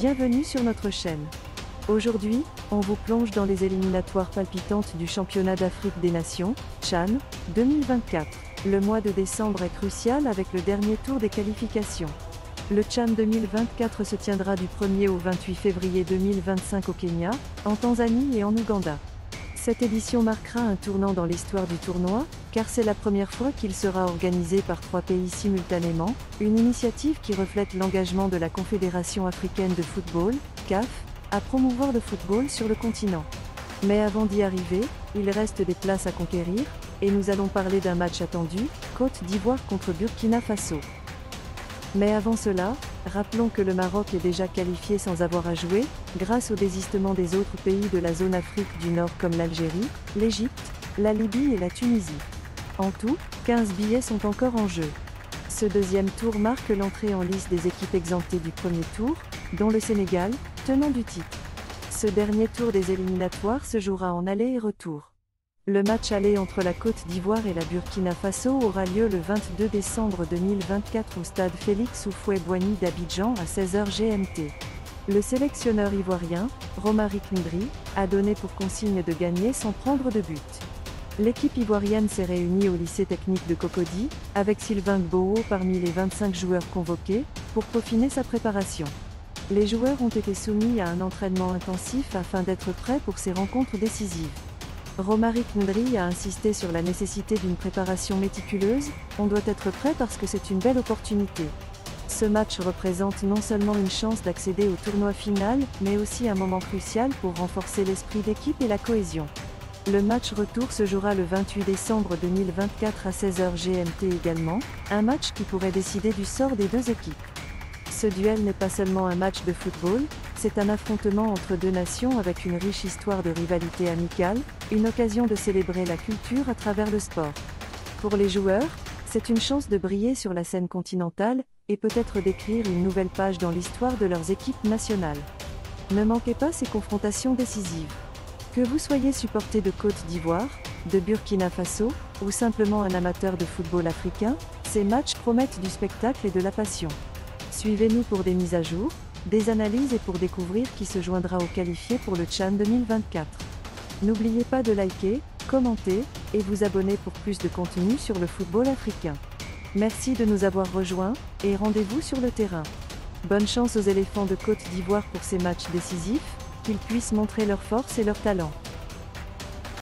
Bienvenue sur notre chaîne. Aujourd'hui, on vous plonge dans les éliminatoires palpitantes du Championnat d'Afrique des Nations, CHAN, 2024. Le mois de décembre est crucial avec le dernier tour des qualifications. Le CHAN 2024 se tiendra du 1er au 28 février 2025 au Kenya, en Tanzanie et en Ouganda. Cette édition marquera un tournant dans l'histoire du tournoi, car c'est la première fois qu'il sera organisé par 3 pays simultanément, une initiative qui reflète l'engagement de la Confédération africaine de football, CAF, à promouvoir le football sur le continent. Mais avant d'y arriver, il reste des places à conquérir, et nous allons parler d'un match attendu, Côte d'Ivoire contre Burkina Faso. Mais avant cela, rappelons que le Maroc est déjà qualifié sans avoir à jouer, grâce au désistement des autres pays de la zone Afrique du Nord comme l'Algérie, l'Égypte, la Libye et la Tunisie. En tout, 15 billets sont encore en jeu. Ce deuxième tour marque l'entrée en lice des équipes exemptées du premier tour, dont le Sénégal, tenant du titre. Ce dernier tour des éliminatoires se jouera en aller et retour. Le match aller entre la Côte d'Ivoire et la Burkina Faso aura lieu le 22 décembre 2024 au stade Félix Houphouët-Boigny d'Abidjan à 16h GMT. Le sélectionneur ivoirien, Romaric Ndri, a donné pour consigne de gagner sans prendre de but. L'équipe ivoirienne s'est réunie au lycée technique de Cocody, avec Sylvain Gboo parmi les 25 joueurs convoqués, pour peaufiner sa préparation. Les joueurs ont été soumis à un entraînement intensif afin d'être prêts pour ces rencontres décisives. Romaric Ndri a insisté sur la nécessité d'une préparation méticuleuse, on doit être prêt parce que c'est une belle opportunité. Ce match représente non seulement une chance d'accéder au tournoi final, mais aussi un moment crucial pour renforcer l'esprit d'équipe et la cohésion. Le match retour se jouera le 28 décembre 2024 à 16h GMT également, un match qui pourrait décider du sort des deux équipes. Ce duel n'est pas seulement un match de football, c'est un affrontement entre deux nations avec une riche histoire de rivalité amicale, une occasion de célébrer la culture à travers le sport. Pour les joueurs, c'est une chance de briller sur la scène continentale, et peut-être d'écrire une nouvelle page dans l'histoire de leurs équipes nationales. Ne manquez pas ces confrontations décisives. Que vous soyez supporter de Côte d'Ivoire, de Burkina Faso, ou simplement un amateur de football africain, ces matchs promettent du spectacle et de la passion. Suivez-nous pour des mises à jour, des analyses et pour découvrir qui se joindra aux qualifiés pour le CHAN 2024. N'oubliez pas de liker, commenter, et vous abonner pour plus de contenu sur le football africain. Merci de nous avoir rejoints, et rendez-vous sur le terrain. Bonne chance aux éléphants de Côte d'Ivoire pour ces matchs décisifs, qu'ils puissent montrer leur force et leur talent.